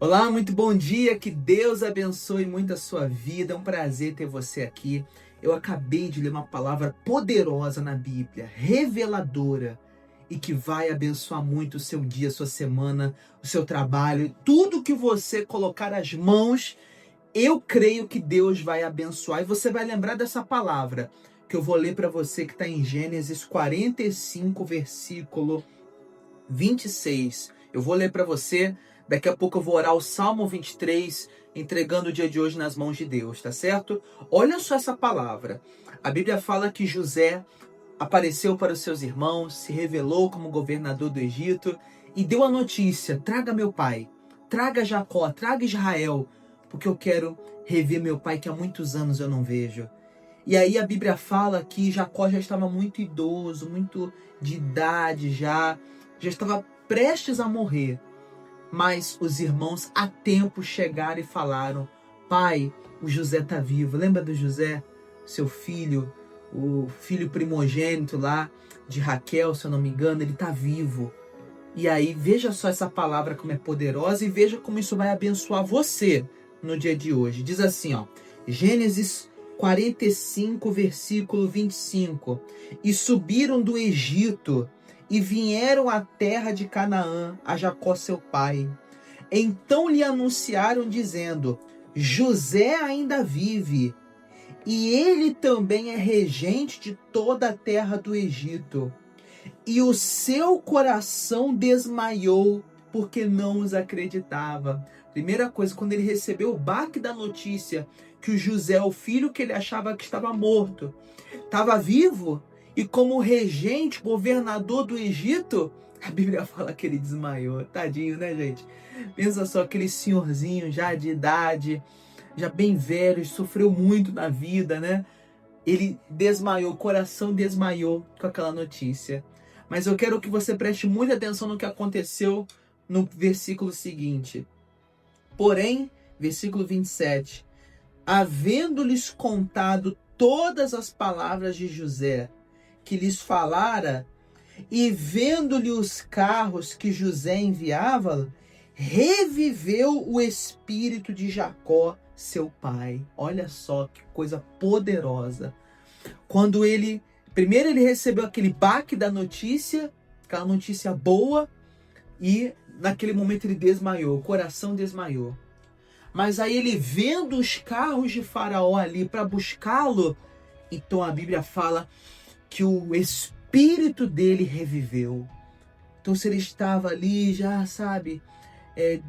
Olá, muito bom dia, que Deus abençoe muito a sua vida, é um prazer ter você aqui. Eu acabei de ler uma palavra poderosa na Bíblia, reveladora, e que vai abençoar muito o seu dia, a sua semana, o seu trabalho, tudo que você colocar as mãos, eu creio que Deus vai abençoar. E você vai lembrar dessa palavra, que eu vou ler para você, que está em Gênesis 45, versículo 26. Eu vou ler para você. Daqui a pouco eu vou orar o Salmo 23, entregando o dia de hoje nas mãos de Deus, tá certo? Olha só essa palavra. A Bíblia fala que José apareceu para os seus irmãos, se revelou como governador do Egito e deu a notícia: traga meu pai, traga Jacó, traga Israel, porque eu quero rever meu pai que há muitos anos eu não vejo. E aí a Bíblia fala que Jacó já estava muito idoso, muito de idade já estava prestes a morrer. Mas os irmãos a tempo chegaram e falaram: pai, o José está vivo. Lembra do José, seu filho, o filho primogênito lá de Raquel, se eu não me engano, ele está vivo. E aí veja só essa palavra como é poderosa e veja como isso vai abençoar você no dia de hoje. Diz assim, ó, Gênesis 45, versículo 25. E subiram do Egito e vieram à terra de Canaã, a Jacó seu pai. Então lhe anunciaram dizendo: José ainda vive, e ele também é regente de toda a terra do Egito. E o seu coração desmaiou, porque não os acreditava. Primeira coisa, quando ele recebeu o baque da notícia que o José, o filho que ele achava que estava morto, estava vivo, e como regente, governador do Egito, a Bíblia fala que ele desmaiou. Tadinho, né, gente? Pensa só, aquele senhorzinho já de idade, já bem velho, sofreu muito na vida, né? Ele desmaiou, o coração desmaiou com aquela notícia. Mas eu quero que você preste muita atenção no que aconteceu no versículo seguinte. Porém, versículo 27, havendo-lhes contado todas as palavras de José, que lhes falara, e vendo-lhe os carros que José enviava, reviveu o espírito de Jacó, seu pai. Olha só que coisa poderosa. Quando primeiro ele recebeu aquele baque da notícia, aquela notícia boa, e naquele momento ele desmaiou, o coração desmaiou. Mas aí ele vendo os carros de Faraó ali para buscá-lo, então a Bíblia fala que o espírito dele reviveu. Então se ele estava ali já, sabe,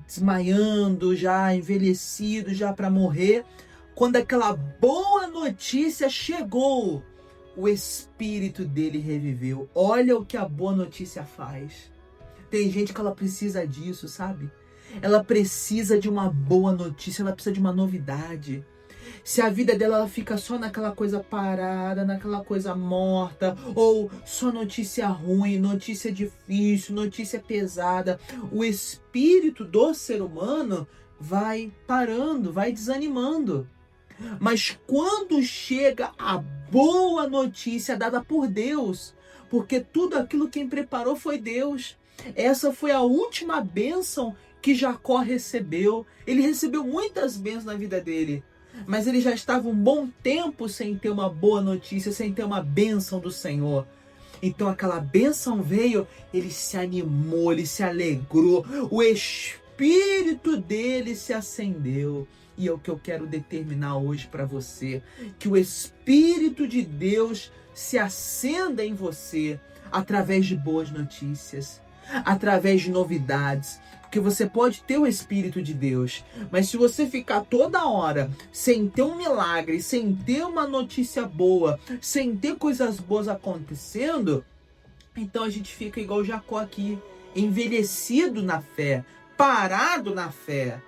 desmaiando, já envelhecido, já para morrer, quando aquela boa notícia chegou, o espírito dele reviveu. Olha o que a boa notícia faz. Tem gente que ela precisa disso, sabe? Ela precisa de uma boa notícia, ela precisa de uma novidade. Se a vida dela ela fica só naquela coisa parada, naquela coisa morta, ou só notícia ruim, notícia difícil, notícia pesada, o espírito do ser humano vai parando, vai desanimando. Mas quando chega a boa notícia dada por Deus, porque tudo aquilo quem preparou foi Deus. Essa foi a última bênção que Jacó recebeu. Ele recebeu muitas bênçãos na vida dele, mas ele já estava um bom tempo sem ter uma boa notícia, sem ter uma bênção do Senhor. Então aquela bênção veio, ele se animou, ele se alegrou, o espírito dele se acendeu. E é o que eu quero determinar hoje para você, que o Espírito de Deus se acenda em você através de boas notícias, através de novidades, porque você pode ter o Espírito de Deus, mas se você ficar toda hora sem ter um milagre, sem ter uma notícia boa, sem ter coisas boas acontecendo, então a gente fica igual Jacó aqui, envelhecido na fé, parado na fé.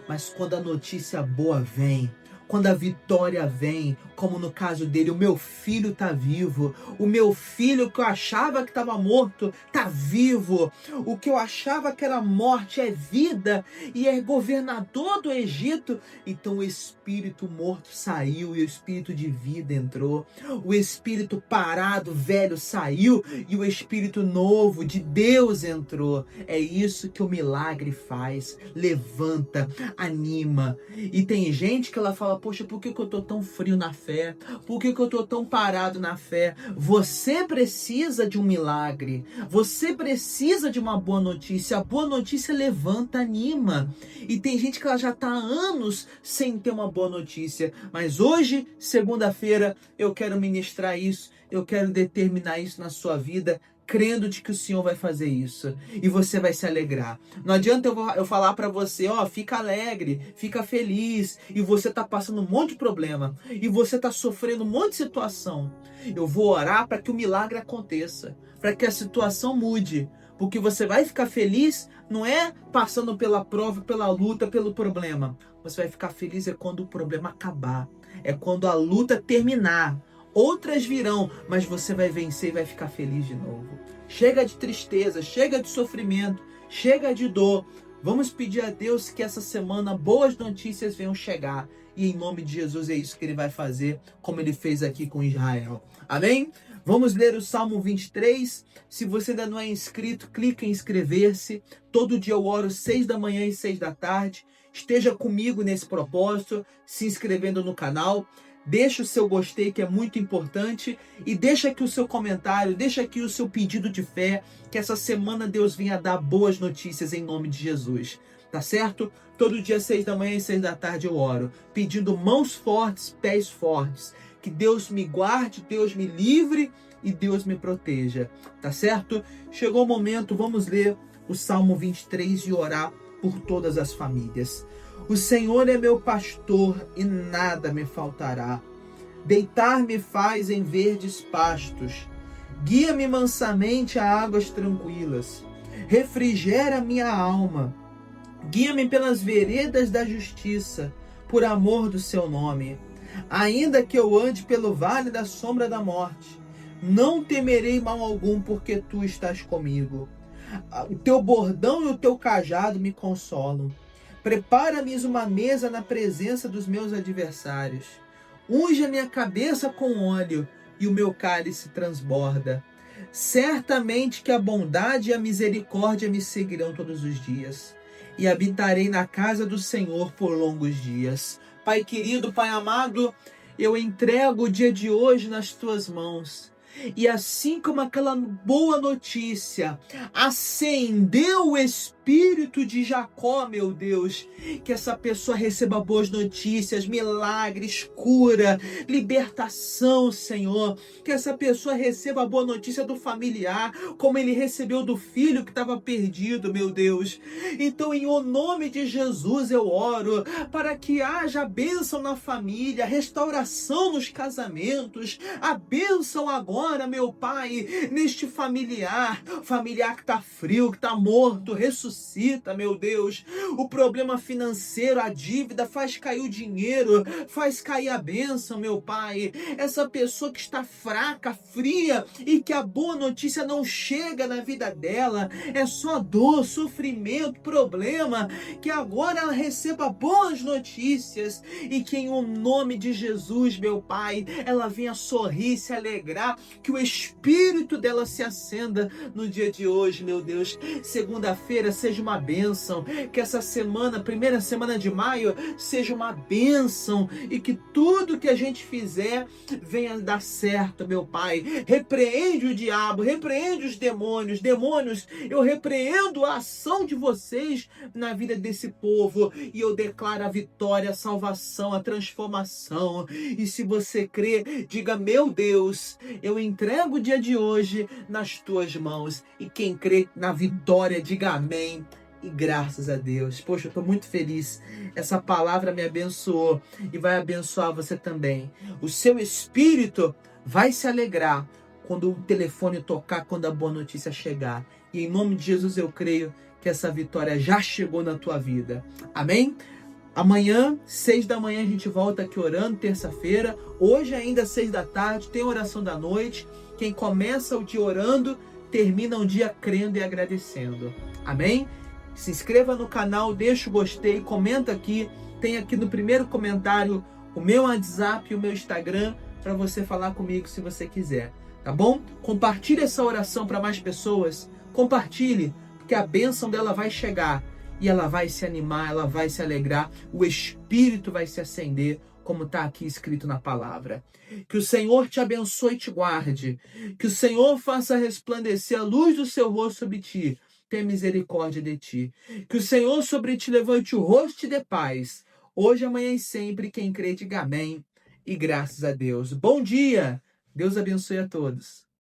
Mas quando a notícia boa vem, quando a vitória vem, como no caso dele, o meu filho está vivo, o meu filho que eu achava que estava morto está vivo, o que eu achava que era morte é vida e é governador do Egito. Então o espírito morto saiu e o espírito de vida entrou, o espírito parado, velho, saiu e o espírito novo de Deus entrou. É isso que o milagre faz, levanta, anima. E tem gente que ela fala, poxa, por que eu tô tão frio na fé? Por que eu tô tão parado na fé? Você precisa de um milagre, você precisa de uma boa notícia. A boa notícia levanta, anima. E tem gente que ela já tá há anos sem ter uma boa notícia, mas hoje, segunda-feira, eu quero ministrar isso, eu quero determinar isso na sua vida, crendo de que o Senhor vai fazer isso e você vai se alegrar. Não adianta eu falar para você, ó, fica alegre, fica feliz, e você tá passando um monte de problema e você tá sofrendo um monte de situação. Eu vou orar para que o milagre aconteça, para que a situação mude, porque você vai ficar feliz não é passando pela prova, pela luta, pelo problema. Você vai ficar feliz é quando o problema acabar, é quando a luta terminar. Outras virão, mas você vai vencer e vai ficar feliz de novo. Chega de tristeza, chega de sofrimento, chega de dor. Vamos pedir a Deus que essa semana boas notícias venham chegar. E em nome de Jesus é isso que Ele vai fazer, como Ele fez aqui com Israel. Amém? Vamos ler o Salmo 23. Se você ainda não é inscrito, clique em inscrever-se. Todo dia eu oro 6 da manhã e 6 da tarde. Esteja comigo nesse propósito, se inscrevendo no canal. Deixa o seu gostei, que é muito importante, e deixa aqui o seu comentário, deixa aqui o seu pedido de fé, que essa semana Deus venha dar boas notícias em nome de Jesus, tá certo? Todo dia 6 da manhã e 6 da tarde eu oro, pedindo mãos fortes, pés fortes, que Deus me guarde, Deus me livre e Deus me proteja, tá certo? Chegou o momento, vamos ler o Salmo 23 e orar por todas as famílias. O Senhor é meu pastor e nada me faltará. Deitar-me faz em verdes pastos. Guia-me mansamente a águas tranquilas. Refrigera minha alma. Guia-me pelas veredas da justiça, por amor do seu nome. Ainda que eu ande pelo vale da sombra da morte, não temerei mal algum, porque tu estás comigo. O teu bordão e o teu cajado me consolam. Prepara-me uma mesa na presença dos meus adversários. Unge a minha cabeça com óleo e o meu cálice transborda. Certamente que a bondade e a misericórdia me seguirão todos os dias, e habitarei na casa do Senhor por longos dias. Pai querido, Pai amado, eu entrego o dia de hoje nas tuas mãos. E assim como aquela boa notícia acendeu o espírito de Jacó, meu Deus, que essa pessoa receba boas notícias, milagres, cura, libertação, Senhor. Que essa pessoa receba a boa notícia do familiar, como ele recebeu do filho que estava perdido, meu Deus. Então, em o nome de Jesus, eu oro para que haja bênção na família, restauração nos casamentos, a bênção agora, meu Pai, neste familiar que está frio, que está morto, ressuscita, meu Deus. O problema financeiro, a dívida, faz cair o dinheiro, faz cair a bênção, meu Pai. Essa pessoa que está fraca, fria, e que a boa notícia não chega na vida dela, é só dor, sofrimento, problema, que agora ela receba boas notícias, e que em o nome de Jesus, meu Pai, ela venha sorrir, se alegrar, que o espírito dela se acenda no dia de hoje, meu Deus. Segunda-feira seja uma bênção, que essa semana, primeira semana de maio, seja uma bênção, e que tudo que a gente fizer venha dar certo, meu Pai. Repreende o diabo, repreende os demônios. Demônios, eu repreendo a ação de vocês na vida desse povo, e eu declaro a vitória, a salvação, a transformação. E se você crê, diga: meu Deus, eu entrego o dia de hoje nas tuas mãos. E quem crê na vitória, diga amém. E graças a Deus. Poxa, eu estou muito feliz. Essa palavra me abençoou e vai abençoar você também. O seu espírito vai se alegrar quando o telefone tocar, quando a boa notícia chegar. E em nome de Jesus eu creio que essa vitória já chegou na tua vida. Amém? Amanhã, 6 da manhã, a gente volta aqui orando, terça-feira. Hoje ainda, 6 da tarde, tem oração da noite. Quem começa o dia orando, termina o dia crendo e agradecendo. Amém? Se inscreva no canal, deixa o gostei, comenta aqui. Tem aqui no primeiro comentário o meu WhatsApp e o meu Instagram para você falar comigo se você quiser. Tá bom? Compartilhe essa oração para mais pessoas. Compartilhe, porque a bênção dela vai chegar. E ela vai se animar, ela vai se alegrar, o Espírito vai se acender, como está aqui escrito na palavra. Que o Senhor te abençoe e te guarde. Que o Senhor faça resplandecer a luz do seu rosto sobre ti. Tenha misericórdia de ti. Que o Senhor sobre ti levante o rosto e te dê paz. Hoje, amanhã e sempre, quem crê, diga amém. E graças a Deus. Bom dia! Deus abençoe a todos.